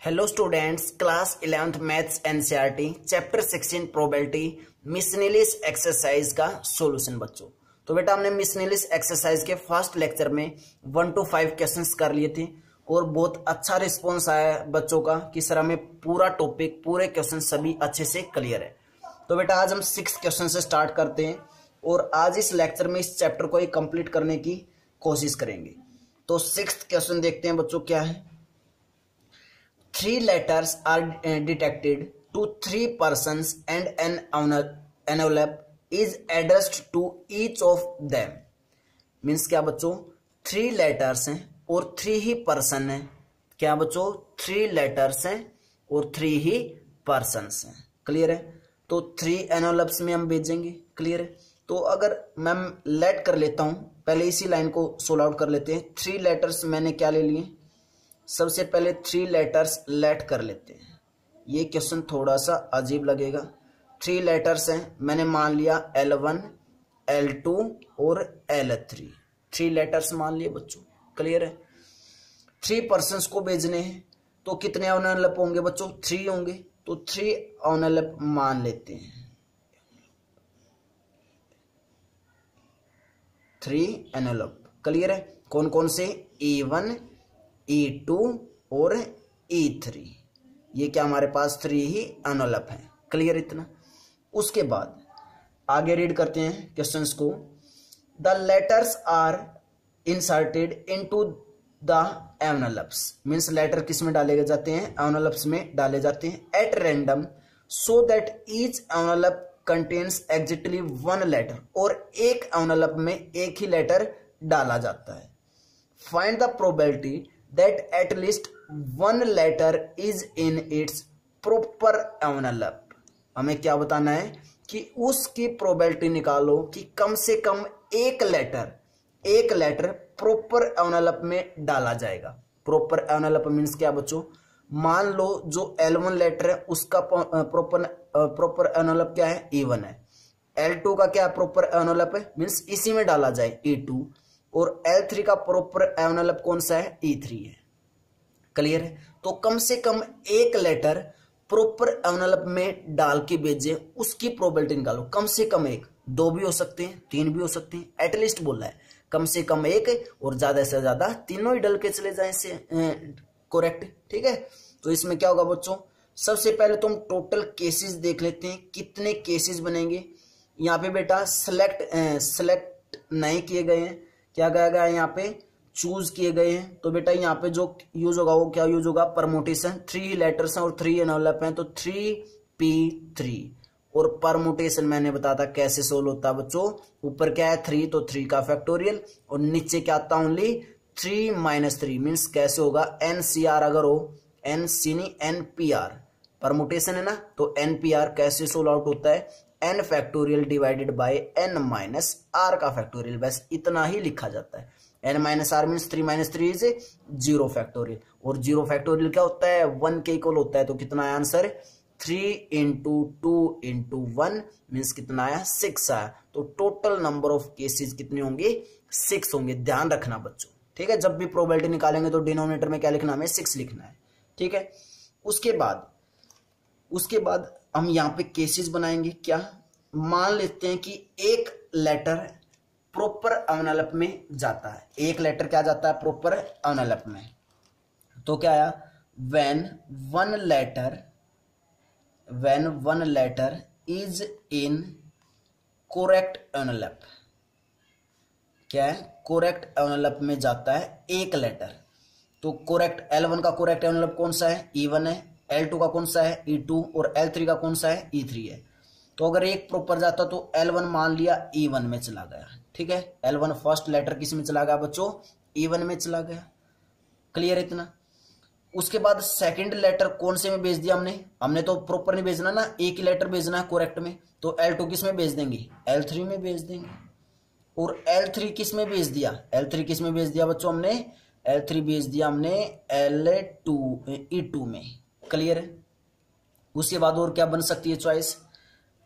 Hello students, class 11th maths NCERT chapter 16 probability miscellaneous exercise का solution बच्चों। तो बेटा हमने मिसलेनियस एक्सरसाइज के फर्स्ट लेक्चर में 1 to 5 क्वेश्चंस कर लिए थे और बहुत अच्छा रिस्पांस आया बच्चों का कि सर हमें पूरा टॉपिक पूरे क्वेश्चन सभी अच्छे से क्लियर है। तो बेटा आज हम 6 क्वेश्चन से स्टार्ट करते हैं और आज इस लेक्चर में इस चैप्टर को ही कंप्लीट करने की कोशिश करेंगे। तो 6th क्वेश्चन देखते हैं बच्चों क्या है। 3 letters are detected to 3 persons and an envelope is addressed to each of them। Means क्या बच्चों, 3 letters हैं और 3 ही पर्सन हैं। क्या बच्चों, 3 letters हैं और 3 ही persons हैं। क्लियर है। तो 3 envelopes में हम भेजेंगे। क्लियर है। तो अगर मैं लेट कर लेता हूं, पहले इसी लाइन को सोल्व आउट कर लेते हैं। 3 letters मैंने क्या ले लिए, सबसे पहले 3 लेटर्स लेट कर लेते हैं। ये क्वेश्चन थोड़ा सा अजीब लगेगा। 3 लेटर्स हैं, मैंने मान लिया L1 L2 और L3। 3 लेटर्स मान लिए बच्चों। क्लियर है। 3 पर्सन्स को भेजने हैं तो कितने एनवेलप होंगे बच्चों, 3 होंगे। तो 3 एनवेलप मान लेते हैं। 3 एनवेलप। क्लियर है। कौन कौन से, E1 E2 और E3। ये क्या हमारे पास 3 ही एनवेलप है। क्लियर इतना। उसके बाद आगे रीड करते हैं क्वेश्चंस को। The letters are inserted into the envelopes. Means letter किस में डाले जाते हैं, एनवेलप्स में डाले जाते हैं at random so that each envelope contains exactly 1 letter. और एक एनवेलप में एक ही लेटर डाला जाता है। Find the probability that at least 1 letter is in its proper envelope। हमें क्या बताना है कि उसकी प्रोबेबिलिटी निकालो कि कम से कम एक लेटर प्रॉपर एनवेलप में डाला जाएगा। प्रॉपर एनवेलप मीन्स क्या बच्चों, मान लो जो L1 लेटर है उसका प्रॉपर एनवेलप क्या है, E1 है। L2 का क्या प्रॉपर एनवेलप है, मीन्स इसी में डाला जाए E2। और L3 का प्रॉपर एनवेलप कौन सा है, E3 है। क्लियर है। तो कम से कम एक लेटर प्रॉपर एनवेलप में डाल के भेजे, उसकी प्रोबेबिलिटी निकालो। कम से कम एक, 2 भी हो सकते हैं, 3 भी हो सकते हैं। एटलीस्ट बोला है कम से कम एक और ज्यादा से ज्यादा तीनों ही डल के चले जाए से करेक्ट। ठीक है। तो इसमें क्या होगा बच्चों, सबसे पहले तो हम टोटल केसेस देख लेते हैं कितने केसेस बनेंगे। यहाँ पे बेटा सिलेक्ट नहीं किए गए हैं, क्या कहा गया है, यहाँ पे चूज किए गए हैं। तो बेटा यहाँ पे जो यूज होगा वो क्या यूज होगा, परमुटेशन। 3 लेटर्स हैं और 3 एनवेलप हैं तो 3p3। और परमुटेशन मैंने बताया था कैसे सोल्व होता है बच्चों। ऊपर क्या है 3, तो 3 का फैक्टोरियल और नीचे क्या आता ओनली 3 - 3 मीन्स कैसे होगा, NCR अगर हो, NC नहीं NPR परमुटेशन है ना। तो NPR कैसे सोल्व आउट होता है, n factorial divided by n minus r का फैक्टोरियल। बस इतना ही लिखा जाता है। n minus R means 3 - 3 is 0 factorial. और 0 फैक्टोरियल क्या होता है, 1 के इक्वल होता है। तो कितना आया आंसर, 3 × 2 × 1 मीन्स कितना आया, 6 आया। तो टोटल नंबर ऑफ केसेस कितने होंगे, 6 होंगे। ध्यान रखना बच्चों। ठीक है। जब भी प्रोबेबिलिटी निकालेंगे तो डिनोमिनेटर में क्या लिखना, हमें 6 लिखना है। ठीक है। उसके बाद हम यहाँ पे केसेस बनाएंगे। क्या, मान लेते हैं कि एक लेटर प्रॉपर एनवेलप में जाता है। एक लेटर क्या जाता है प्रॉपर एनवेलप में। तो क्या आया, when one letter is in correct envelope। क्या है, करेक्ट एनवेलप में जाता है एक लेटर। तो करेक्ट L1 का करेक्ट एनवेलप कौन सा है, E1 है। L2 का कौन सा है, E2। और L3 का कौन सा है, E3 है। तो अगर एक प्रॉपर जाता तो L1 मान लिया E1 में चला गया। ठीक है। L1 फर्स्ट लेटर किस में चला गया बच्चों, E1 में चला गया। क्लियर इतना। उसके बाद सेकंड लेटर कौन से में भेज दिया हमने तो प्रॉपर नहीं भेजना ना, एक ही लेटर भेजना है करेक्ट में। तो L2 किस में भेज देंगे, L3 में भेज देंगे। और L3 किस में भेज दिया, L3 किस में भेज दिया बच्चों, हमने L3 भेज दिया हमने L2 E2 में। क्लियर है। उसके बाद और क्या बन सकती है चॉइस,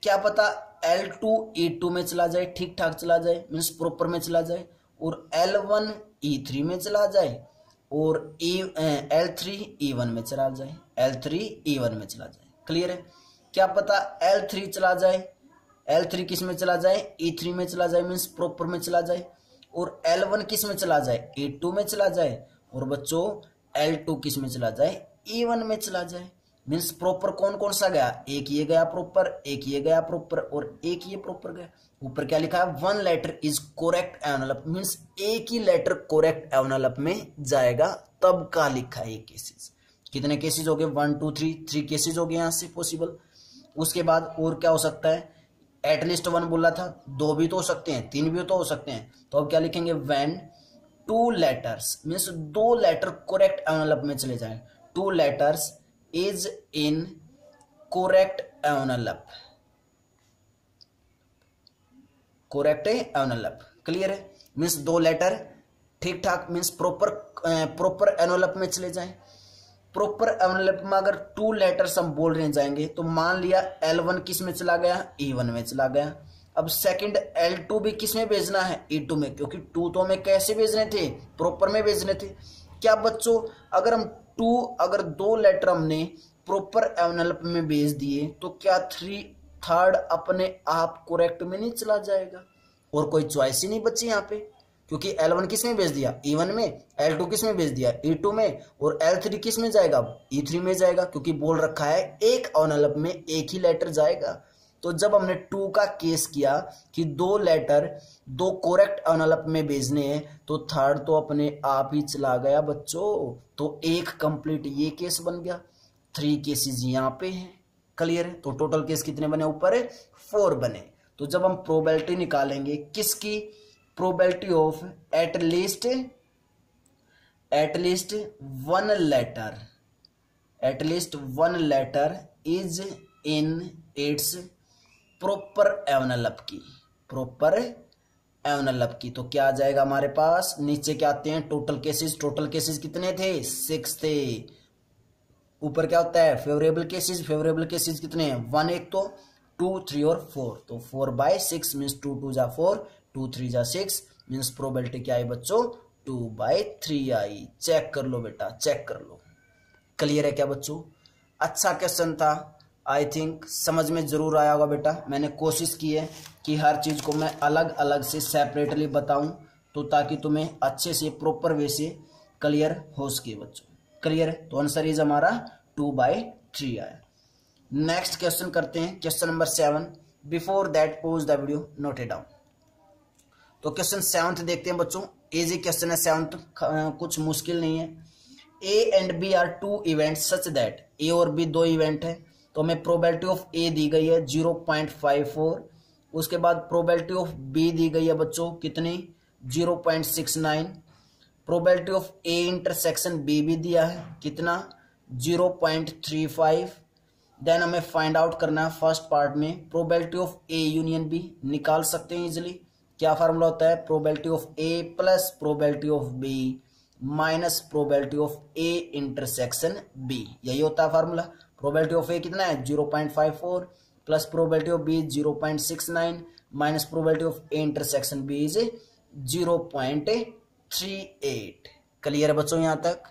क्या पता L2 E2 में चला जाए, ठीक ठाक चला जाए मीन्स प्रॉपर में चला जाए। और L1 E3 में चला जाए और L3 E1 में चला जाए, L3 E1 में चला जाए। क्लियर है? क्या पता L3 चला जाए, L3 किस में चला जाए, E3 में चला जाए, मीन्स प्रॉपर में चला जाए, और L1 किस में चला जाए, E2 में चला जाए, और बच्चों L2 किस में चला जाए, E1 में चला जाए। मीन्स प्रॉपर कौन कौन सा गया, एक ये गया प्रॉपर, एक ये गया प्रॉपर, और एक ये प्रॉपर गया। ऊपर क्या लिखा है, one letter is correct envelope, means एक ही लेटर कोरेक्ट एनवेलप में जाएगा, तब का लिखा है ये केसेस। कितने केसेस हो गए, 1 2 3 केसेस हो गए यहाँ से पॉसिबल। उसके बाद और क्या हो सकता है, एटलीस्ट 1 बोला था, 2 भी तो हो सकते हैं, 3 भी तो हो सकते हैं। तो अब क्या लिखेंगे, when 2 letters means 2 letter correct envelope में चले जाएं, 2 letters is in correct envelope, correct envelope. Clear है? मीन्स 2 लेटर ठीक ठाक, मीन्स प्रॉपर एनवेलप में चले जाएं। प्रॉपर एनवेलप में अगर 2 लेटर्स हम बोल रहे जाएंगे, तो मान लिया L1 किस में चला गया, E1 में चला गया। अब सेकंड L2 भी किस में भेजना है, E2 में, क्योंकि 2 तो हमें कैसे भेजने थे, प्रॉपर में भेजने थे। क्या बच्चों, अगर हम 2 लेटर हमने प्रॉपर एनवेलप में भेज दिए, तो क्या 3rd अपने आप करेक्ट में नहीं चला जाएगा, और कोई चॉइस ही नहीं बची यहाँ पे, क्योंकि L1 किस में भेज दिया, E1 में, L2 किस में भेज दिया, E2 में, और L3 किस में जाएगा, E3 में जाएगा, क्योंकि बोल रखा है एक एनवेलप में एक ही लेटर जाएगा। तो जब हमने 2 का केस किया कि 2 लेटर 2 कोरेक्ट एनवेलप में भेजने हैं, तो 3rd तो अपने आप ही चला गया बच्चों, तो एक कंप्लीट ये केस बन गया, 3 केसेस यहाँ पे हैं। क्लियर है? तो टोटल केस कितने बने, ऊपर 4 बने। तो जब हम प्रोबेबिलिटी निकालेंगे किसकी, प्रोबेबिलिटी ऑफ एटलीस्ट 1 letter is in its proper envelope की, तो क्या आ जाएगा हमारे पास, नीचे क्या आते हैं टोटल केसेस कितने थे, 6 थे। ऊपर क्या होता है, फेवरेबल केसेस कितने हैं, 1 एक तो, 2 3 और 4, तो 4/6 मीन्स 2 2 जा 4, 2 3 जा 6, मीन्स प्रोबेबिलिटी क्या आई बच्चों, 2/3 आई। चेक कर लो बेटा, चेक कर लो। क्लियर है क्या बच्चों? अच्छा क्वेश्चन था, आई थिंक समझ में जरूर आया होगा बेटा। मैंने कोशिश की है कि हर चीज को मैं अलग अलग से सेपरेटली बताऊं, तो ताकि तुम्हें अच्छे से प्रॉपर वे से क्लियर हो सके बच्चों। क्लियर है? तो आंसर इज हमारा 2/3 आया। नेक्स्ट क्वेश्चन करते हैं, question number 7। Before that pause the video, note it down. तो क्वेश्चन 7 देखते हैं बच्चों, इजी क्वेश्चन है 7, कुछ मुश्किल नहीं है। A and B are 2 event such that, A और B 2 इवेंट है, तो हमें प्रोबेबिलिटी ऑफ A दी गई है 0.54, उसके बाद प्रोबेबिलिटी ऑफ B दी गई है बच्चों कितनी, 0.69, probability of A intersection B भी दिया है कितना, 0.35। देन हमें फाइंड आउट करना है फर्स्ट पार्ट में probability of A union B, निकाल सकते हैं इजिली। क्या फार्मूला होता है, probability of A plus probability of B minus probability of A intersection B, यही होता है फार्मूला। प्रोबेबिलिटी ऑफ A कितना है, 0.54 plus probability of B 0.69 minus probability of A intersection B is 0.38। Clear है बच्चों? यहां तक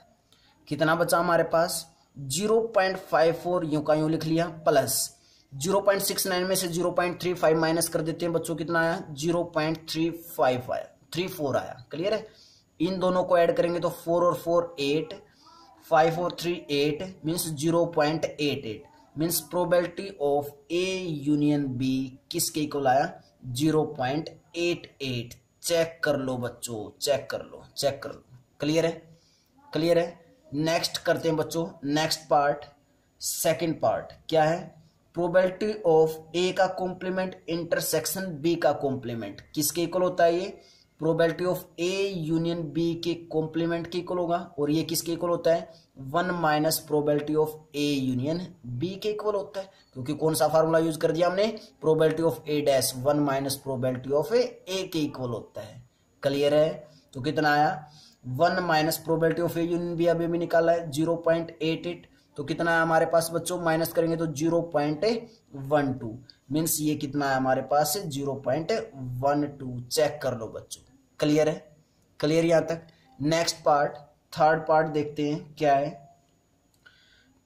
कितना बचा हमारे पास, 0.54 यूं का यूं लिख लिया, प्लस 0.69 में से 0.35 माइनस कर देते हैं बच्चों, कितना आया, 0.35 आया, 34 आया। क्लियर है? इन दोनों को ऐड करेंगे तो 4 और 4 8, 5 और 3 8 means 0.88, means probability of A union B किसके इक्वल आया, 0.88। चेक कर लो बच्चों, चेक कर लो। क्लियर है? क्लियर है? नेक्स्ट करते हैं बच्चों, नेक्स्ट पार्ट, सेकंड पार्ट क्या है, प्रोबेबिलिटी ऑफ A का कॉम्प्लीमेंट इंटरसेक्शन B का कॉम्प्लीमेंट किसके इक्वल होता है, ये probability of A union B के कॉम्प्लीमेंट के इक्वल होगा, और ये किसके इक्वल होता है, 1 minus probability of A union B के इक्वल होता है, क्योंकि कौन सा फार्मूला यूज कर दिया हमने, probability of A dash 1 minus probability of A के इक्वल होता है। क्लियर है? तो कितना आया, 1 minus probability of A union B अभी भी निकाला है 0.88, तो कितना है हमारे पास बच्चों, माइनस करेंगे तो 0.12, मीन्स ये कितना है हमारे पास 0.12। चेक कर लो बच्चों। क्लियर है? क्लियर यहां तक? नेक्स्ट पार्ट थर्ड पार्ट देखते हैं क्या है।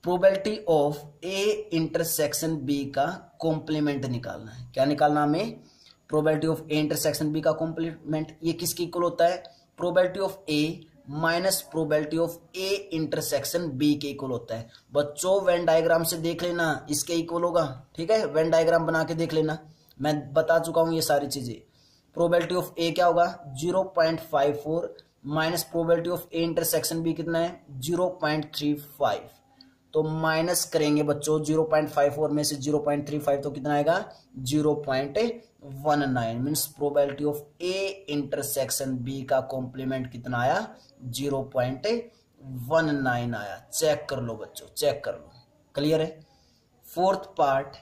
Probability of A intersection B का कॉम्प्लीमेंट निकालना है। क्या निकालना हमें? Probability of A intersection B का कॉम्प्लीमेंट। ये किसके इक्वल होता है? Probability of A minus probability of A intersection B के इक्वल होता है। बच्चों वेन डायग्राम से देख लेना, इसके इक्वल होगा। ठीक है, वेन डायग्राम बना के देख लेना, मैं बता चुका हूं ये सारी चीजें। प्रोबेबिलिटी ऑफ ए क्या होगा? 0.54 minus probability of A intersection B कितना है? 0.35। तो माइनस करेंगे बच्चों 0.54 में से 0.35 तो कितना आएगा? 0.19। Means probability of A intersection B का कॉम्प्लीमेंट कितना आया? 0.19 आया। चेक कर लो बच्चों, चेक कर लो। क्लियर है? फोर्थ पार्ट,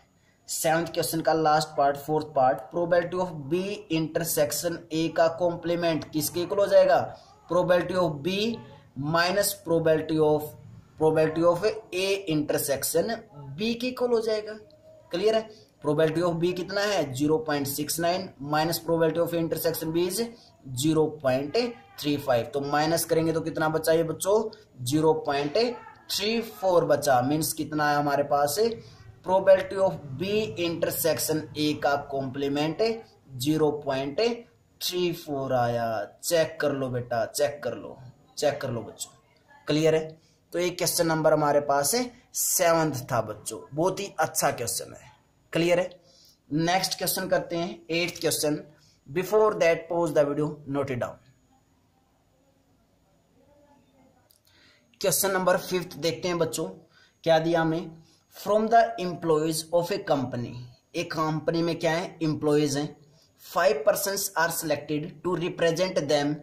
सेवंथ क्वेश्चन का last part, fourth part, probability of B intersection A का कॉम्प्लीमेंट किसके इक्वल हो जाएगा? Probability of B minus probability of A intersection B के इक्वल हो जाएगा। क्लियर है? प्रोबेबिलिटी ऑफ बी कितना है? 0.69 minus probability of A intersection B is 0.35। तो माइनस करेंगे तो कितना बचा ये बच्चों? 0.34 बचा। मीन्स कितना है हमारे पास? Probability of B intersection A का कॉम्प्लीमेंट 0.34 आया। चेक कर लो बेटा, चेक कर लो, चेक कर लो बच्चों। क्लियर है? तो ये क्वेश्चन नंबर हमारे पास है 7th था बच्चों, बहुत ही अच्छा क्वेश्चन है। क्लियर है? नेक्स्ट क्वेश्चन करते हैं 8th question. Before that pause the video, note it down. Question number 5th देखते हैं बच्चों, क्या दिया हमें? From the employees of a company. एक कंपनी में क्या है? एम्प्लॉयज हैं। 5 persons are selected to represent them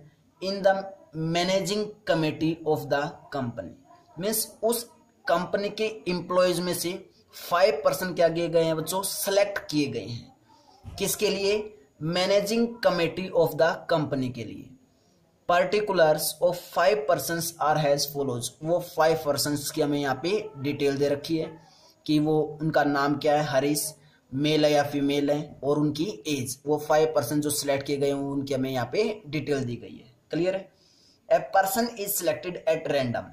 in the managing committee of the company. Means उस कंपनी के एम्प्लॉयज में से 5 पर्सन क्या किए गए हैं बच्चों? सेलेक्ट किए गए हैं। किसके लिए? Managing committee of the company के लिए। Particulars of 5 persons are has follows. वो 5 पर्सन्स की हमें यहाँ पे डिटेल दे रखी है कि वो उनका नाम क्या है, हरीश, मेल है या फीमेल है, और उनकी एज। वो 5 पर्सन जो सिलेक्ट किए गए हैं उनकी हमें यहाँ पे डिटेल दी गई है। क्लियर है? A person is selected at random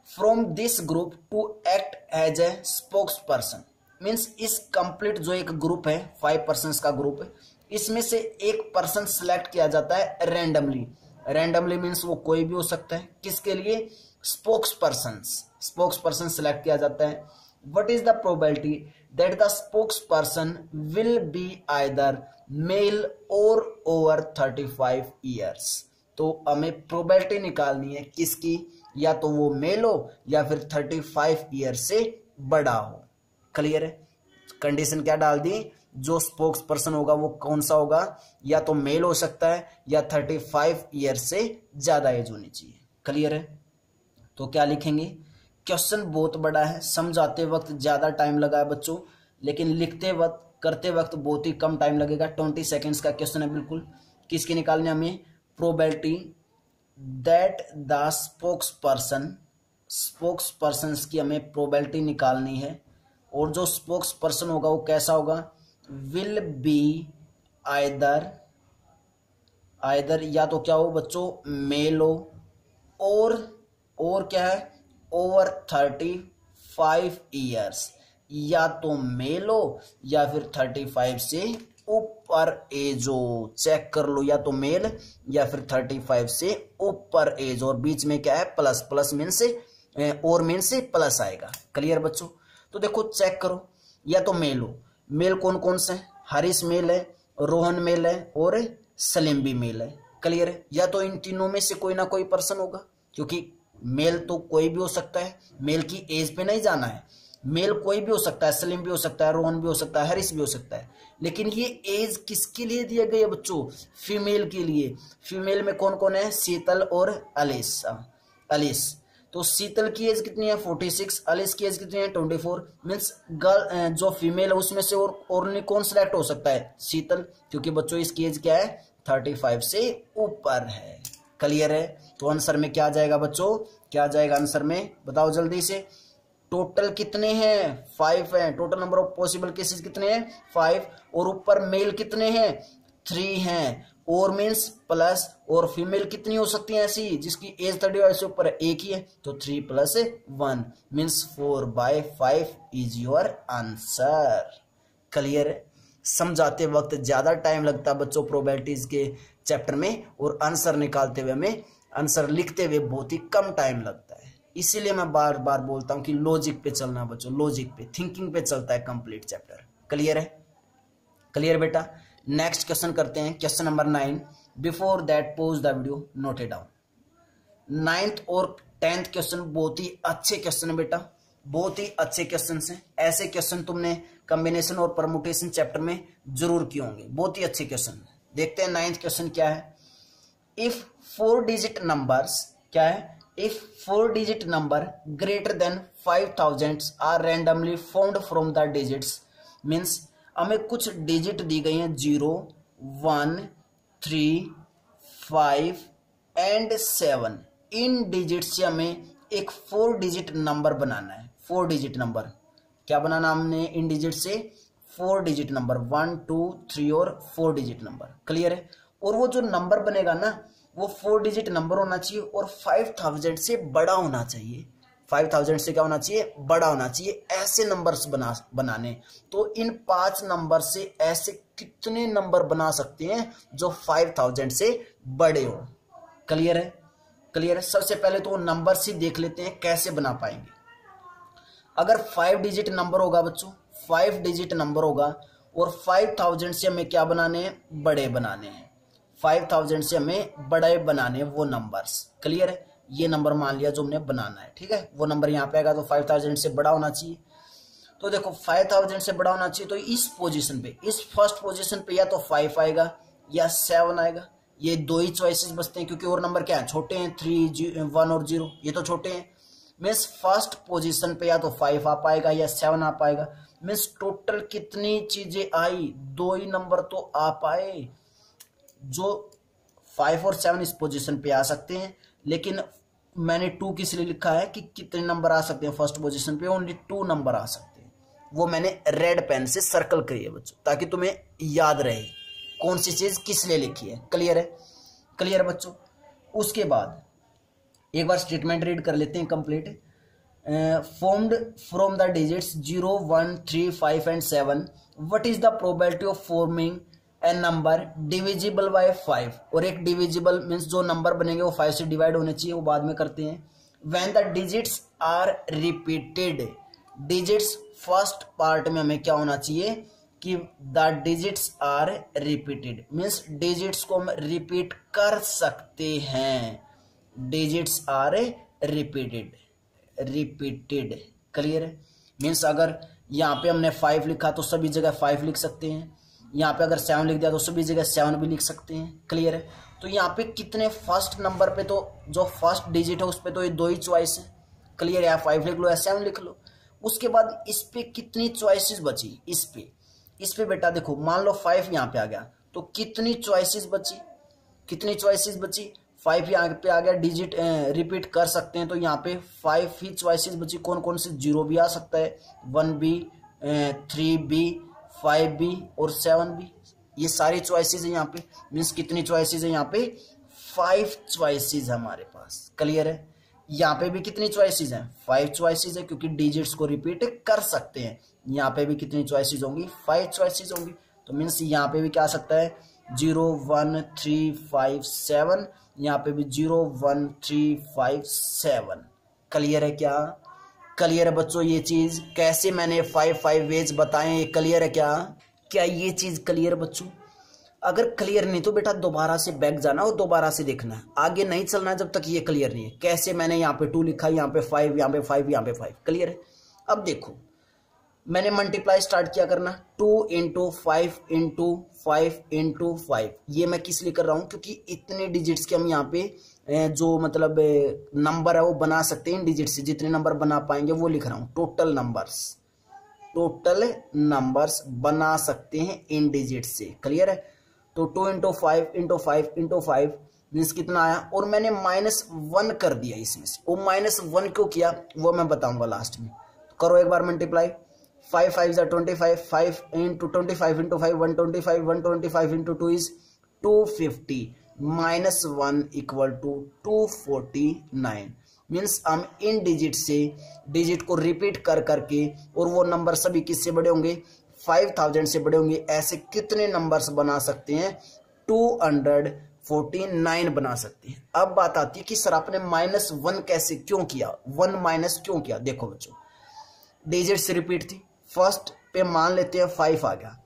from this group to act as a spokesperson. Means इस कंप्लीट जो एक ग्रुप है, 5 पर्सन्स का ग्रुप है, इसमें से एक पर्सन सिलेक्ट किया जाता है रैंडमली। रैंडमली मीन्स वो कोई भी हो सकता है। किसके लिए? स्पोक्स पर्सन सिलेक्ट किया जाता है। What is the probability that the spokesperson will be either male or over 35 years? तो हमें प्रोबेबिलिटी निकालनी है किसकी? या तो वो मेल हो या फिर 35 ईयर से बड़ा हो। क्लियर है? कंडीशन क्या डाल दी? जो स्पोक्स पर्सन होगा वो कौन सा होगा? या तो मेल हो सकता है या 35 ईयर से ज्यादा एज होनी चाहिए। क्लियर है? तो क्या लिखेंगे? क्वेश्चन बहुत बड़ा है, समझाते वक्त ज्यादा टाइम लगा है बच्चों, लेकिन लिखते वक्त करते वक्त बहुत ही कम टाइम लगेगा। 20 सेकेंड्स का क्वेश्चन है बिल्कुल। किसके निकालने हमें? Probability that the spokes person की हमें प्रोबेबिलिटी निकालनी है। और जो स्पोक्स पर्सन होगा वो कैसा होगा? विल बी आइदर या तो क्या हो बच्चों? मेल हो, और क्या है? Over 35 years. या तो मेल हो या फिर 35 से ऊपर एज हो। चेक कर लो, या तो मेल या फिर 35 से ऊपर एज, और बीच में क्या है? प्लस मीन से और मीन से प्लस आएगा। क्लियर बच्चों? तो देखो चेक करो, या तो मेल हो। मेल कौन कौन से? हरीश मेल है, रोहन मेल है, और सलीम भी मेल है। क्लियर है? या तो इन तीनों में से कोई ना कोई पर्सन होगा, क्योंकि मेल तो कोई भी हो सकता है। मेल की एज पे नहीं जाना है, मेल कोई भी हो सकता है, सलीम भी हो सकता है, रोहन भी हो सकता है, हरीश भी हो सकता है। लेकिन ये एज किसके लिए दिया गया है बच्चों? फीमेल के लिए। फीमेल में कौन कौन है? शीतल और अलिस। तो शीतल की एज कितनी है? 46। अलिस की एज कितनी है? 24। मीन्स गर्ल जो फीमेल है उसमें से और कौन सिलेक्ट हो सकता है? शीतल, क्योंकि बच्चों इसकी एज क्या है? 35 से ऊपर है। क्लियर है? तो आंसर में क्या आ जाएगा बच्चों? क्या आ जाएगा आंसर में? बताओ जल्दी से। टोटल कितने हैं? 5 हैं। Total number of possible cases कितने हैं? 5। और ऊपर मेल कितने हैं? 3 हैं। और मीन्स प्लस, और फीमेल कितनी हो सकती है ऐसी जिसकी एज 35 से ऊपर है, एक ही है, तो 3 + 1 means 4/5 is your answer. Clear है? समझाते वक्त ज्यादा टाइम लगता है बच्चों प्रोबेबिलिटीज के चैप्टर में, और आंसर निकालते हुए हमें, आंसर लिखते हुए बहुत ही कम टाइम लगता है। इसीलिए मैं बार बार बोलता हूं कि लॉजिक पे चलना बच्चों, लॉजिक पे, थिंकिंग पे चलता है कंप्लीट चैप्टर। क्लियर है? क्लियर बेटा? नेक्स्ट क्वेश्चन करते हैं, question number 9। Before that pause the video, note it down. 9th और 10th क्वेश्चन बहुत ही अच्छे क्वेश्चन है बेटा, बहुत ही अच्छे क्वेश्चन हैं। ऐसे क्वेश्चन तुमने कॉम्बिनेशन और परमुटेशन चैप्टर में जरूर किए होंगे, बहुत ही अच्छे क्वेश्चन। देखते हैं 9th क्वेश्चन क्या है। इफ 4 डिजिट नंबर्स, क्या है? If 4 digit number greater than 5000 are randomly found from the digits, means हमें कुछ डिजिट दी गई हैं 0, 1, 3, 5 एंड 7। इन डिजिट से हमें एक 4 डिजिट नंबर बनाना है। 4 डिजिट नंबर क्या बनाना हमने इन डिजिट से? 4 डिजिट नंबर, 1, 2, 3 और 4 डिजिट नंबर। क्लियर है? और वो जो नंबर बनेगा ना, वो 4 डिजिट नंबर होना चाहिए और 5000 से बड़ा होना चाहिए। 5000 से क्या होना चाहिए? बड़ा होना चाहिए। ऐसे नंबर्स बनाने। तो इन 5 नंबर से ऐसे कितने नंबर बना सकते हैं जो 5000 से बड़े हो? क्लियर है? क्लियर है? सबसे पहले तो नंबर से देख लेते हैं कैसे बना पाएंगे। अगर 5 डिजिट नंबर होगा बच्चों, 5 डिजिट नंबर होगा और 5000 से हमें क्या बनाने हैं? बड़े बनाने हैं। 5000 से हमें बड़े बनाने वो नंबर्स। क्लियर है? ये नंबर मान लिया जो हमने बनाना है, ठीक है? वो नंबर यहाँ पे आएगा तो 5000 से बड़ा होना चाहिए। तो देखो 5000 से बड़ा होना चाहिए, तो इस पोजीशन पे, इस फर्स्ट पोजीशन पे या तो 5 आएगा या 7 आएगा। ये 2 ही चॉइसेस बचते हैं, क्योंकि और नंबर क्या है? छोटे हैं, 3, 1 और 0, ये तो छोटे हैं। मीन्स फर्स्ट पोजीशन पे या तो 5 आ पाएगा या 7 आ पाएगा। मीन्स टोटल कितनी चीजें आई? 2 ही नंबर तो आ पाए, जो 5 और 7 इस पोजीशन पे आ सकते हैं। लेकिन मैंने 2 किस लिए लिखा है कि कितने नंबर आ सकते हैं फर्स्ट पोजीशन पे? ओनली 2 नंबर आ सकते हैं। वो मैंने रेड पेन से सर्कल करी है बच्चों, ताकि तुम्हें याद रहे कौन सी चीज किस लिए लिखी है। क्लियर है? क्लियर है बच्चों? उसके बाद एक बार स्टेटमेंट रीड कर लेते हैं complete. Formed from the digits 0, 1, 3, 5 and 7, what is the probability of forming a number divisible by 5? और एक डिविजिबल मीन्स जो नंबर बनेंगे वो 5 से डिवाइड होने चाहिए, वो बाद में करते हैं। When the digits are repeated, digits first part में हमें क्या होना चाहिए कि the digits are repeated, means digits को हम रिपीट कर सकते हैं। Digits are repeated, repeated. Clear है? मीन्स अगर यहाँ पे हमने 5 लिखा तो सभी जगह 5 लिख सकते हैं, यहाँ पे अगर 7 लिख दिया तो सभी जगह 7 भी लिख सकते हैं। क्लियर है? तो यहाँ पे कितने फर्स्ट नंबर पे, तो जो फर्स्ट डिजिट है उस पे तो ये 2 ही चॉइस है। क्लियर है? या 5 लिख लो या 7 लिख लो। उसके बाद इस पे कितनी चॉइसेस बची? इस पे बेटा देखो, मान लो 5 यहाँ पे आ गया तो कितनी चॉइसेस बची? कितनी चॉइसेस बची? 5 यहाँ पे आ गया, डिजिट रिपीट कर सकते हैं, तो यहाँ पे 5 ही चॉइसेस बची। कौन कौन से? 0 भी आ सकता है, 1 भी, 3 भी, 5 भी और 7 भी। ये सारी चॉइसेस है यहाँ पे। मीन्स कितनी चॉइसेस है यहाँ पे? 5 चॉइसेस हमारे पास। क्लियर है? यहाँ पे भी कितनी चॉइसेस हैं? 5 चॉइसेस है, क्योंकि डिजिट्स को रिपीट कर सकते हैं। यहाँ पे भी कितनी चॉइसेस होंगी? 5 चॉइसेस होंगी। तो मीन्स यहाँ पे भी क्या आ सकता है? 0, 1, 3, 5, 7। यहाँ पे भी 0, 1, 3, 5, 7। क्लियर है क्या? क्लियर है बच्चों? ये चीज कैसे मैंने 5 वेज बताए, ये क्लियर है क्या ये चीज क्लियर है बच्चों? अगर क्लियर नहीं तो बेटा दोबारा से बैक जाना और दोबारा से देखना है, आगे नहीं चलना है जब तक ये क्लियर नहीं है। कैसे मैंने यहाँ पे 2 लिखा, यहाँ पे 5, यहाँ पे 5, यहाँ पे 5। क्लियर है? अब देखो मैंने मल्टीप्लाई स्टार्ट किया करना, 2 × 5 × 5 × 5। ये मैं किस लिए कर रहा हूँ? क्योंकि इतने डिजिट्स के हम यहाँ पे जो मतलब नंबर है वो बना सकते हैं इन डिजिट से। जितने नंबर बना पाएंगे वो लिख रहा हूँ। टोटल नंबर्स बना सकते हैं इन डिजिट से। क्लियर है? तो 2 × 5 × 5 × 5 मीन्स कितना आया? और मैंने -1 कर दिया इसमें से। वो -1 क्यों किया वो मैं बताऊंगा लास्ट में। करो एक बार multiply. 5 5 25, 5 × 25 × 5 125, 125 × 2 is 250 minus 1 equal to 249। Means हम इन डिजिट से डिजिट को रिपीट कर करके, और वो नंबर सभी किससे बड़े होंगे, 5000 से बड़े होंगे, ऐसे कितने नंबर्स बना सकते हैं, 249 बना सकते हैं। अब बात आती है कि सर आपने -1 कैसे क्यों किया, 1 माइनस क्यों किया। देखो बच्चों, डिजिट्स रिपीट थी, फर्स्ट पे मान लेते हैं 5 आ गया,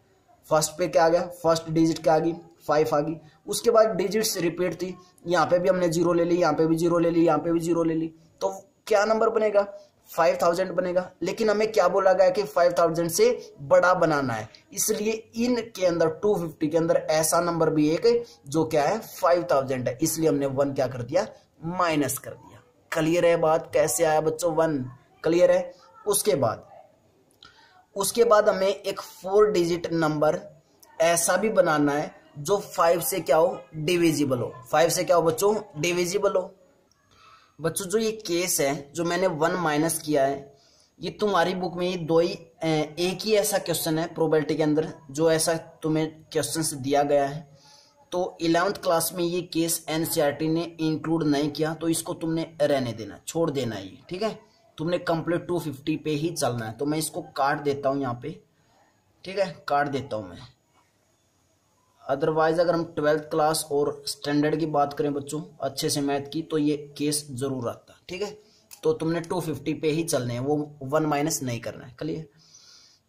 फर्स्ट पे क्या आ गया, फर्स्ट डिजिट क्या आ गई, 5 आ गई। उसके बाद डिजिट्स रिपीट थी, यहाँ पे भी हमने 0 ले ली, यहाँ पे भी 0 ले ली, यहाँ पे भी 0 ले ली, तो क्या नंबर बनेगा, 5000 बनेगा। लेकिन हमें क्या बोला गया कि 5000 से बड़ा बनाना है, इसलिए इन के अंदर 250 के अंदर ऐसा नंबर भी एक है जो क्या है 5000 है, इसलिए हमने 1 क्या कर दिया, माइनस कर दिया। क्लियर है बात, कैसे आया बच्चों 1, क्लियर है। उसके बाद हमें एक 4 डिजिट नंबर ऐसा भी बनाना है जो 5 से क्या हो, डिविजिबल हो। 5 से क्या हो बच्चों, डिविजिबल हो। बच्चों जो ये केस है जो मैंने 1 माइनस किया है, ये तुम्हारी बुक में ये एक ही ऐसा क्वेश्चन है प्रोबेबिलिटी के अंदर जो ऐसा तुम्हें क्वेश्चन से दिया गया है। तो 11th क्लास में ये केस एनसीईआरटी ने इंक्लूड नहीं किया, तो इसको तुमने रहने देना, छोड़ देना ये, ठीक है। तुमने कंप्लीट 250 पे ही चलना है। तो मैं इसको काट देता हूँ यहाँ पे, ठीक है, काट देता हूँ मैं। अदरवाइज अगर हम 12th क्लास और स्टैंडर्ड की बात करें बच्चों अच्छे से मैथ की, तो ये केस जरूर आता है, ठीक है। तो तुमने 250 पे ही चलने हैं, वो 1 माइनस नहीं करना है, क्लियर।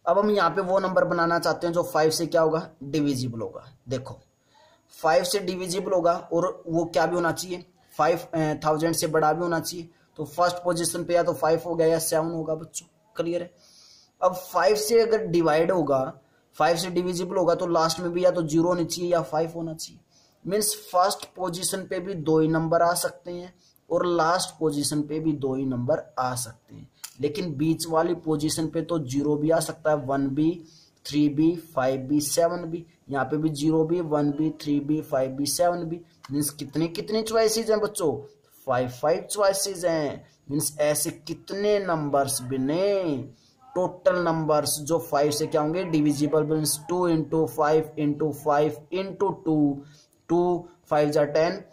अब हम यहाँ पे वो नंबर बनाना चाहते हैं जो 5 से क्या होगा, डिविजिबल होगा। देखो 5 से डिविजिबल होगा और वो क्या भी होना चाहिए, 5000 से बड़ा भी होना चाहिए। तो फर्स्ट पोजीशन पे या तो 5 हो गया या 7 होगा बच्चों, क्लियर है। अब 5 से अगर डिवाइड होगा, 5 से डिविजिबल होगा, तो लास्ट में भी या तो 0 होनी चाहिए या 5 होना चाहिए। मीन्स फर्स्ट पोजीशन पे भी 2 ही नंबर आ सकते हैं और लास्ट पोजीशन पे भी 2 ही नंबर आ सकते हैं। लेकिन बीच वाली पोजीशन पे तो 0 भी आ सकता है, 1 भी, 3 भी, 5 भी, 7 भी। यहाँ पे भी 0 भी, 1 भी, 3 भी, 5 भी, 7 भी। मीन्स कितने चॉइसेस हैं बच्चों, 5 चॉइसेस हैं। मीन्स ऐसे कितने नंबर्स बने, टोटल नंबर्स जो 5 से क्या होंगे, divisible. Means 2 into 5 into 5 into 2, 2 5 जा 10,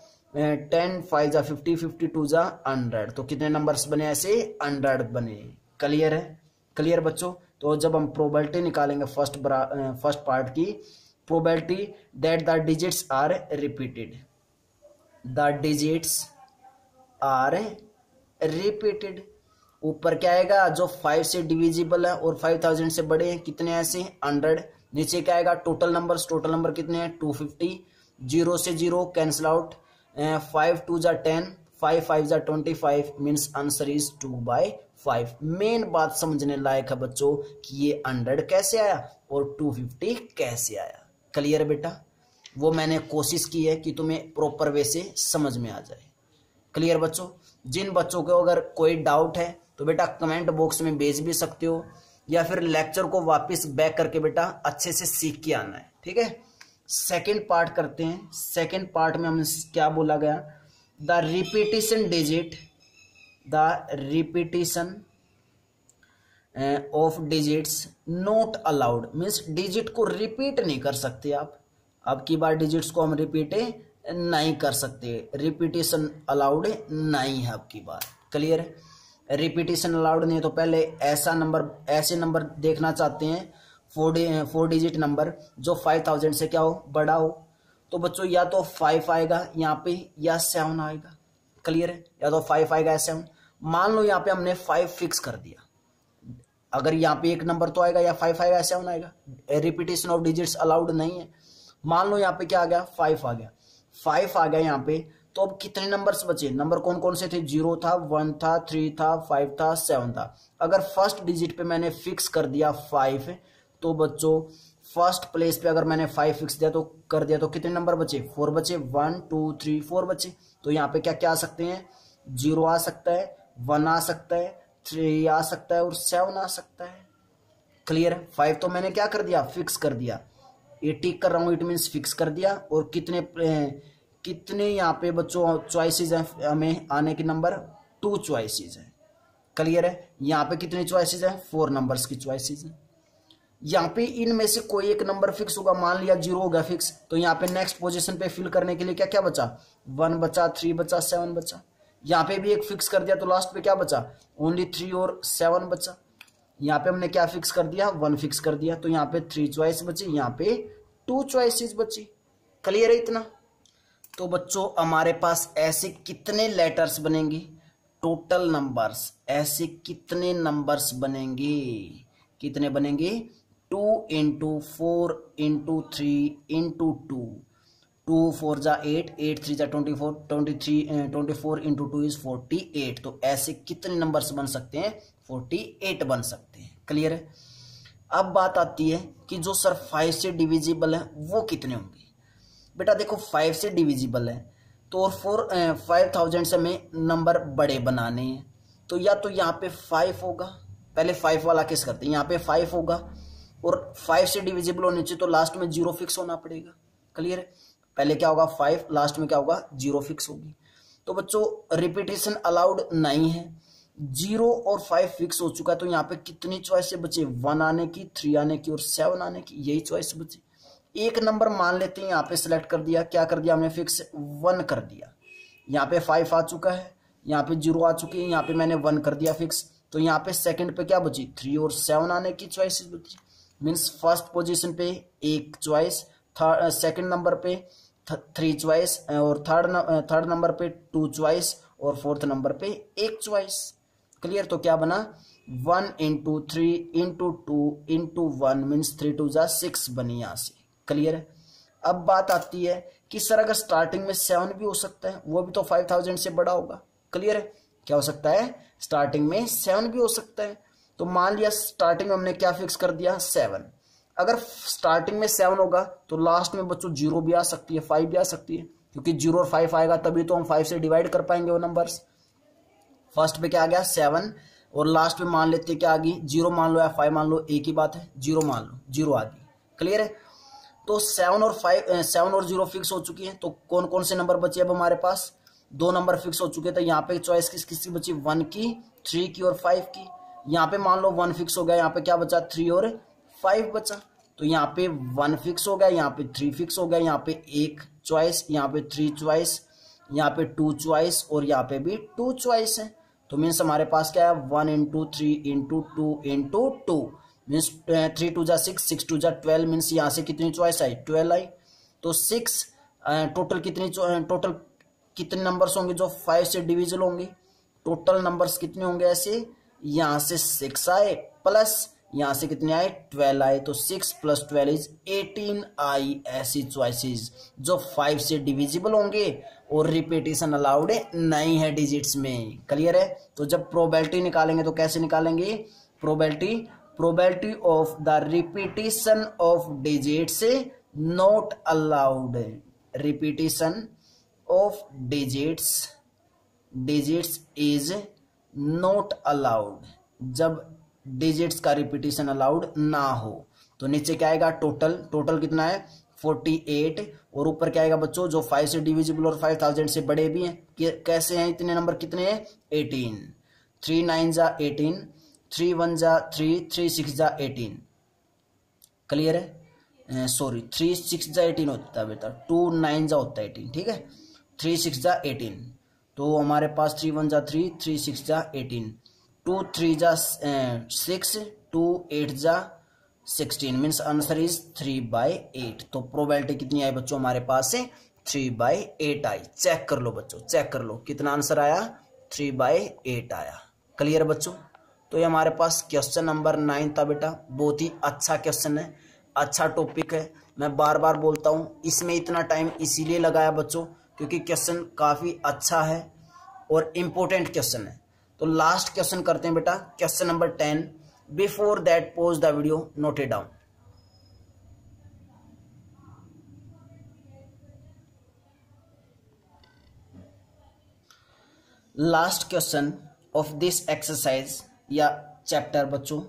10 5 जा 50, 52 जा 100। तो कितने नंबर्स बने ऐसे, 100 बने। क्लियर है, क्लियर बच्चों। तो जब हम प्रोबेबिलिटी निकालेंगे फर्स्ट पार्ट की, probability that the digits are repeated, the digits are repeated. ऊपर क्या आएगा, जो 5 से डिविजिबल है और 5000 से बड़े हैं, कितने ऐसे, 100। नीचे क्या आएगा, टोटल नंबर कितने हैं, 250। 0 से 0 कैंसिल आउट, 5 2 जा 10, 5 5 जा 25। Means answer is 2/5। मेन बात समझने लायक है बच्चों कि ये 100 कैसे आया और 250 कैसे आया। क्लियर बेटा, वो मैंने कोशिश की है कि तुम्हें प्रॉपर वे से समझ में आ जाए। क्लियर बच्चों। जिन बच्चों को अगर कोई डाउट है तो बेटा कमेंट बॉक्स में भेज भी सकते हो, या फिर लेक्चर को वापस बैक करके बेटा अच्छे से सीख के आना है, ठीक है। सेकंड पार्ट करते हैं। सेकंड पार्ट में हमने क्या बोला गया, the repetition digit, the repetition of digits not allowed. Means digit को रिपीट नहीं कर सकते आप, अब की बार डिजिट्स को हम रिपीट नहीं कर सकते, रिपीटिशन अलाउड नहीं है अब की बार। क्लियर है, रिपीटिशन अलाउड नहीं है। तो पहले ऐसे नंबर देखना चाहते हैं, 4 डिजिट नंबर जो 5000 से क्या हो, बड़ा हो। तो बच्चों या तो 5 आएगा यहाँ पे या 7 आएगा। क्लियर है, या तो 5 आएगा या 7। मान लो यहाँ पे हमने 5 फिक्स कर दिया, अगर यहाँ पे एक नंबर तो आएगा, या 5 आएगा या 7 आएगा। रिपीटिशन ऑफ डिजिट्स अलाउड नहीं है। मान लो यहाँ पे क्या आ गया, 5 आ गया, 5 आ गया यहाँ पे। तो अब कितने नंबर्स बचे, नंबर कौन कौन से थे, 0 था, 1 था, 3 था, 5 था, 7 था। अगर फर्स्ट डिजिट पे मैंने फिक्स कर दिया 5, तो बच्चों फर्स्ट प्लेस पे अगर मैंने 5 फिक्स कर दिया तो कितने नंबर बचे, 4 बचे, 1 2 3 4 बचे। तो यहाँ पे क्या क्या आ सकते हैं, 0 आ सकता है, 1 आ सकता है, 3 आ सकता है और 7 आ सकता है। क्लियर है, 5 तो मैंने क्या कर दिया, फिक्स कर दिया। ये टिक कर रहा हूँ, इट मीन्स फिक्स कर दिया। और कितने यहाँ पे बच्चों चॉइसेस हैं हमें आने के नंबर, 2 चॉइसेस हैं। क्लियर है, यहाँ पे कितने चॉइसेस हैं, 4 नंबर्स की चॉइसेस हैं। यहाँ पे इनमें से कोई एक नंबर फिक्स होगा, मान लिया 0 होगा फिक्स, तो यहाँ पे नेक्स्ट पोजीशन पे फिल करने के लिए क्या क्या बचा, 1 बचा, 3 बचा, 7 बचा। यहाँ पे भी एक फिक्स कर दिया तो लास्ट पे क्या बचा, ओनली 3 और 7 बचा। यहाँ पे हमने क्या फिक्स कर दिया, 1 फिक्स कर दिया, तो यहाँ पे 3 चॉइस बची, यहाँ पे 2 चॉइसेस बची। क्लियर है इतना। तो बच्चों हमारे पास ऐसे कितने लेटर्स बनेंगे, टोटल नंबर्स, ऐसे कितने नंबर्स बनेंगे, कितने बनेंगे, 2 इंटू 4 इंटू 3 इंटू 2, 2 4 जा 8, 8 3 जा 24, 24 इंटू 2 इज 48। तो ऐसे कितने नंबर्स बन सकते हैं, 48 बन सकते हैं। क्लियर है। अब बात आती है कि जो सर 5 से डिविजिबल है वो कितने होंगे। बेटा देखो 5 से डिविजिबल है तो और 5000 से हमें नंबर बड़े बनाने हैं, तो या तो यहाँ पे 5 होगा, पहले 5 वाला केस करते हैं, यहाँ पे 5 होगा और 5 से डिविजिबल होने चाहिए तो लास्ट में 0 फिक्स होना पड़ेगा। क्लियर है। पहले क्या होगा 5, लास्ट में क्या होगा 0 फिक्स होगी। तो बच्चों रिपीटेशन अलाउड नहीं है, 0 और 5 फिक्स हो चुका है, तो यहाँ पे कितनी चॉइस बचे, 1 आने की, 3 आने की और 7 आने की, यही चॉइस बची। एक नंबर मान लेते हैं, यहाँ पे सिलेक्ट कर दिया, क्या कर दिया हमने फिक्स, 1 कर दिया। यहाँ पे 5 आ चुका है, यहाँ पे 0 आ चुकी है, यहाँ पे मैंने 1 कर दिया फिक्स, तो यहाँ पे सेकंड पे क्या बची, 3 और 7 आने की चॉइसेस बची। मीन्स फर्स्ट पोजीशन पे एक चॉइस, सेकंड नंबर पे 3 चॉइस और थर्ड नंबर पे 2 चॉइस और फोर्थ नंबर पे 1 चॉइस। क्लियर। तो क्या बना, 1 इंटू 3 इंटू 2 इंटू 1 मीन्स 3 2 जा 6 बनी यहाँ से। क्लियर है। अब बात आती है कि सर अगर स्टार्टिंग में 7 भी हो सकता है, वो भी तो 5000 से बड़ा होगा। क्लियर है। क्या हो सकता है, स्टार्टिंग में 7 भी हो सकता है। तो मान लिया स्टार्टिंग में हमने क्या फिक्स कर दिया, 7। अगर स्टार्टिंग में 7 होगा तो लास्ट में बच्चों 0 भी आ सकती है, 5 भी आ सकती है, क्योंकि 0 और 5 आएगा तभी तो हम 5 से डिवाइड कर पाएंगे वो नंबर्स। फर्स्ट पे क्या आ गया 7 और लास्ट में मान लेते क्या आ गई, 0 मान लो या 5 मान लो, एक ही बात है, 0 मान लो, 0 आ गई। क्लियर है। तो 7 और 0 फिक्स हो चुकी है, तो कौन कौन से नंबर बचे अब हमारे पास, 2 नंबर फिक्स हो चुके थे। यहाँ पे चॉइस किसकी बची, 1 की, 3 की और 5 की। यहाँ पे मान लो 1 फिक्स हो गया, यहाँ पे क्या बचा, 3 और 5 बचा। तो यहाँ पे 1 फिक्स हो गया, यहाँ पे 3 फिक्स हो गया, यहाँ पे 1 चॉइस, यहाँ पे 3 चॉइस, यहाँ पे 2 चॉइस और यहाँ पे भी 2 चॉइस है। तो मीन्स हमारे पास क्या है, 1 इंटू 3 इंटू 2 इंटू 2 मीन्स 3 2 जा 6, 6 2 जा 12 मीन्स यहाँ से कितनी चॉइस आई, 12 आई। तो 6 टोटल कितने नंबर्स होंगे जो 5 से डिविजिबल होंगे, टोटल नंबर्स कितने होंगे ऐसे, यहाँ से 6 आए प्लस यहाँ से कितने आए, 12 आए। तो 6 + 12 इज 18 आई ऐसी चॉइसेस जो 5 से डिविजिबल होंगे और रिपीटेशन अलाउड नहीं है डिजिट्स में। क्लियर है। तो जब प्रोबेबिलिटी निकालेंगे तो कैसे निकालेंगे, probability of the repetition of digits not allowed, repetition of digits is not allowed, जब डिजिट्स का रिपीटेशन अलाउड ना हो। तो नीचे क्या आएगा, टोटल कितना है 48 और ऊपर क्या आएगा बच्चों, जो 5 से डिविजिबल और 5000 से बड़े भी हैं। कैसे हैं इतने नंबर, कितने हैं 18, 3 9 जा 18, 3 1 जा 3, 3 6 जा 18। क्लियर है। सॉरी 3 6 जा 18 होता है बेटा, 2 9 जा होता है 18। ठीक है, 3 6 जा 18। तो हमारे पास 3 1 जा 3, 3 6 जा 18, 2 3 जा 6, 2 8 जा 16 मीन्स आंसर इज 3/8। तो प्रोबेबिलिटी कितनी आई बच्चों हमारे पास से 3/8 आई। चेक कर लो बच्चों, चेक कर लो कितना आंसर आया, 3/8 आया। क्लियर बच्चों। तो ये हमारे पास क्वेश्चन नंबर 9 था बेटा। बहुत ही अच्छा क्वेश्चन है, अच्छा टॉपिक है। मैं बार बार बोलता हूँ इसमें इतना टाइम इसीलिए लगाया बच्चों क्योंकि क्वेश्चन काफ़ी अच्छा है और इम्पोर्टेंट क्वेश्चन है। तो लास्ट क्वेश्चन करते हैं बेटा, question number 10। Before that pause the video, note it down. Last question of this exercise या चैप्टर बच्चों,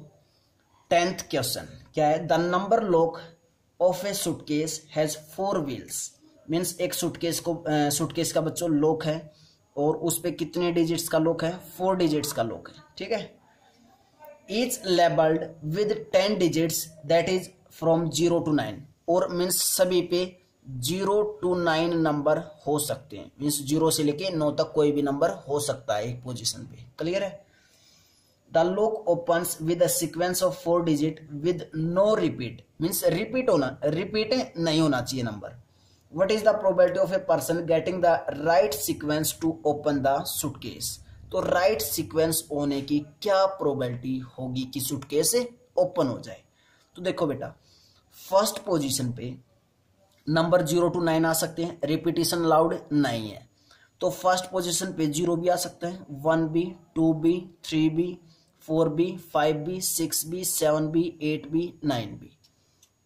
10th क्वेश्चन क्या है, the number lock of A suitcase has 4 wheels. Means एक सूटकेस का बच्चों लॉक है और उस पे कितने डिजिट्स का लॉक है, 4 डिजिट्स का लॉक है। ठीक है। Is labelled with 10 digits that is from 0 to 9, और मीन्स सभी पे 0 to 9 नंबर हो सकते हैं, मीन्स 0 से लेके 9 तक कोई भी नंबर हो सकता है एक पोजीशन पे। क्लियर है। The lock opens with a sequence of 4 digit with no repeat, means repeat नहीं होना चाहिए number. What is the probability of a person getting the right sequence to open the suitcase? तो right sequence होने की क्या probability होगी कि suitcase open हो जाए। तो देखो बेटा, फर्स्ट पोजीशन पे नंबर 0 to 9 आ सकते हैं, रिपीटिशन अलाउड नहीं है, तो फर्स्ट पोजीशन पे 0 भी आ सकता है, 1B, 2B, 3B, 4B, 5B, 6B, 7B, 8B, 9B।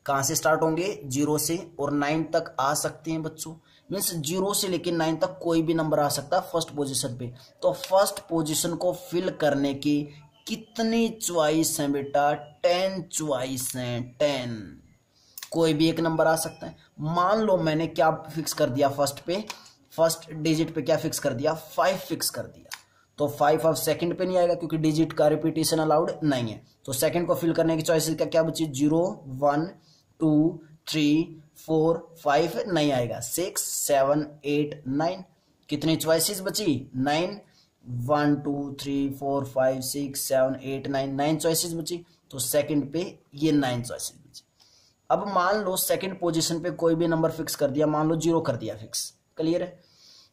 कहाँ से स्टार्ट होंगे? 0 से, और 9 तक आ सकते हैं बच्चों, मीन्स 0 से लेकर 9 तक कोई भी नंबर आ सकता है फर्स्ट पोजीशन पे। तो फर्स्ट पोजीशन को फिल करने की कितनी चॉइस है बेटा? 10 चॉइस हैं, 10। कोई भी एक नंबर आ सकता है। मान लो मैंने क्या फिक्स कर दिया, फर्स्ट डिजिट पे क्या फिक्स कर दिया? 5 फिक्स कर दिया, तो 5 अब सेकंड पे नहीं आएगा क्योंकि डिजिट का रिपीटेशन अलाउड नहीं है। तो सेकंड को फिल करने की चॉइसेस क्या बची? 0, 1, 2, 3, 4, 5 नहीं आएगा, 6, 7, 8, 9। कितनी चॉइसेस बची? 9। 1, 2, 3, 4, 5, 6, 7, 8, 9 चॉइसेस बची। तो सेकंड पे ये 9 चॉइसेस बची। अब मान लो सेकंड पोजीशन पे कोई भी नंबर फिक्स कर दिया, मान लो 0 कर दिया फिक्स। क्लियर है।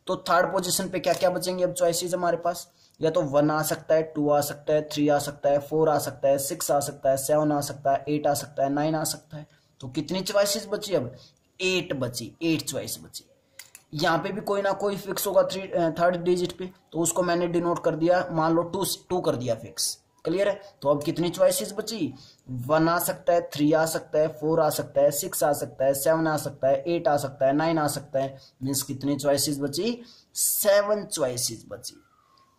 तो थर्ड पोजीशन पे क्या क्या बचेंगे अब चॉइसेस हमारे पास? या तो 1 आ सकता है, 2 आ सकता है, 3 आ सकता है, 4 आ सकता है, 6 आ सकता है, 7 आ सकता है, 8 आ सकता है, 9 आ सकता है। तो कितनी चॉइसेस बची अब? 8 बची, 8 चॉइस बची। यहाँ पे भी कोई ना कोई फिक्स होगा थर्ड डिजिट पे, तो उसको मैंने डिनोट कर दिया, मान लो 2 कर दिया फिक्स। क्लियर है। तो अब कितनी चॉइसेस बची? 1 आ सकता है, 3 आ सकता है, 4 आ सकता है, 6 आ सकता है, 7 आ सकता है, 8 आ सकता है, 9 आ सकता है। मीन्स कितनी चॉइसेस बची? 7 चॉइसेस बची।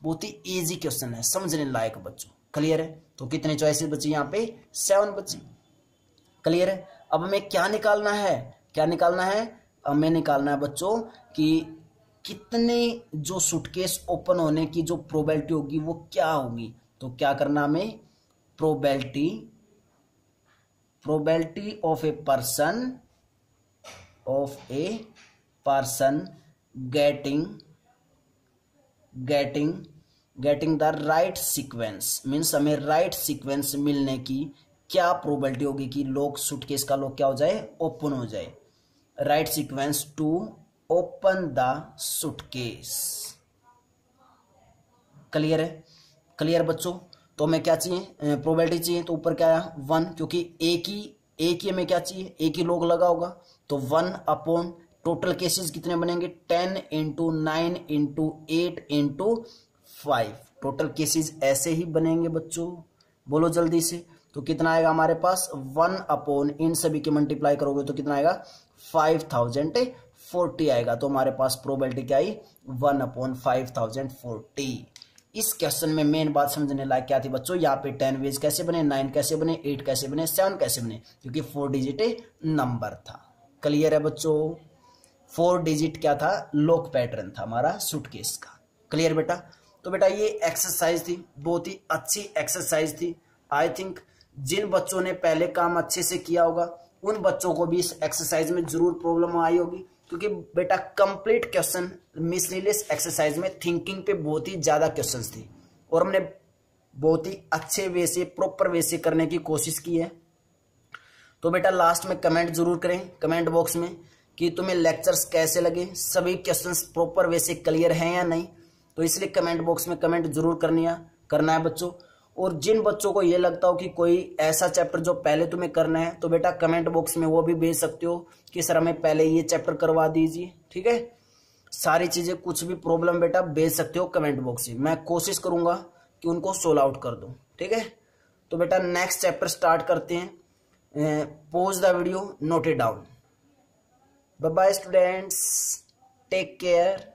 बहुत ही इजी क्वेश्चन है, समझने लायक बच्चों। क्लियर है। तो कितनी चॉइसेस बची? यहाँ पे 7 बची। क्लियर है। अब हमें क्या निकालना है? हमें निकालना है बच्चों कि कितने जो सूटकेस ओपन होने की जो प्रोबेबिलिटी होगी वो क्या होगी। तो क्या करना हमें? Probability of a person getting the right sequence, means हमें राइट सीक्वेंस मिलने की क्या प्रोबेबिलिटी होगी कि लॉक सूटकेस का लॉक क्या हो जाए? ओपन हो जाए। Right sequence to open the suitcase. Clear है। क्लियर बच्चों। तो हमें क्या चाहिए? प्रोबेबिलिटी चाहिए, तो ऊपर क्या आया? 1, क्योंकि एक ही हमें क्या चाहिए? एक ही लॉक लगा होगा, तो 1 अपॉन टोटल केसेस कितने बनेंगे? 10 into 9 into 8 into 5। Total cases ऐसे ही बनेंगे बच्चों, बोलो जल्दी से। तो कितना आएगा हमारे पास? 1 अपॉन इन सभी के मल्टीप्लाई करोगे तो कितना आएगा? 5040 आएगा। तो हमारे पास प्रोबेबिलिटी क्या आई? 1 अपॉन 5040। इस क्वेश्चन में मेन बात समझने लायक क्या थी बच्चों? यहाँ पे 10 वेज कैसे बने, 9 कैसे बने, 8 कैसे बने, 7 कैसे बने, क्योंकि 4 डिजिट नंबर था। क्लियर है बच्चों। 4 डिजिट क्या था? लॉक पैटर्न था हमारा सूटकेस का। क्लियर बेटा। तो बेटा ये एक्सरसाइज थी, बहुत ही अच्छी एक्सरसाइज थी। आई थिंक जिन बच्चों ने पहले काम अच्छे से किया होगा उन बच्चों को भी इस एक्सरसाइज में जरूर प्रॉब्लम आई होगी, क्योंकि बेटा कंप्लीट क्वेश्चन मिसलेनियस एक्सरसाइज में थिंकिंग पे बहुत ही ज्यादा क्वेश्चंस थे और हमने बहुत ही अच्छे वे से, प्रॉपर वे से करने की कोशिश की है। तो बेटा लास्ट में कमेंट जरूर करें कमेंट बॉक्स में कि तुम्हें लेक्चर्स कैसे लगे, सभी क्वेश्चंस प्रॉपर वे से क्लियर हैं या नहीं। तो इसलिए कमेंट बॉक्स में कमेंट जरूर करना है बच्चों। और जिन बच्चों को ये लगता हो कि कोई ऐसा चैप्टर जो पहले तुम्हें करना है, तो बेटा कमेंट बॉक्स में वो भी भेज सकते हो कि सर हमें पहले ये चैप्टर करवा दीजिए। ठीक है, सारी चीजें, कुछ भी प्रॉब्लम बेटा भेज सकते हो कमेंट बॉक्स में, मैं कोशिश करूंगा कि उनको सोल्व आउट कर दूं। ठीक है, तो बेटा नेक्स्ट चैप्टर स्टार्ट करते हैं। Pause the video, note it down. Bye bye students, take care.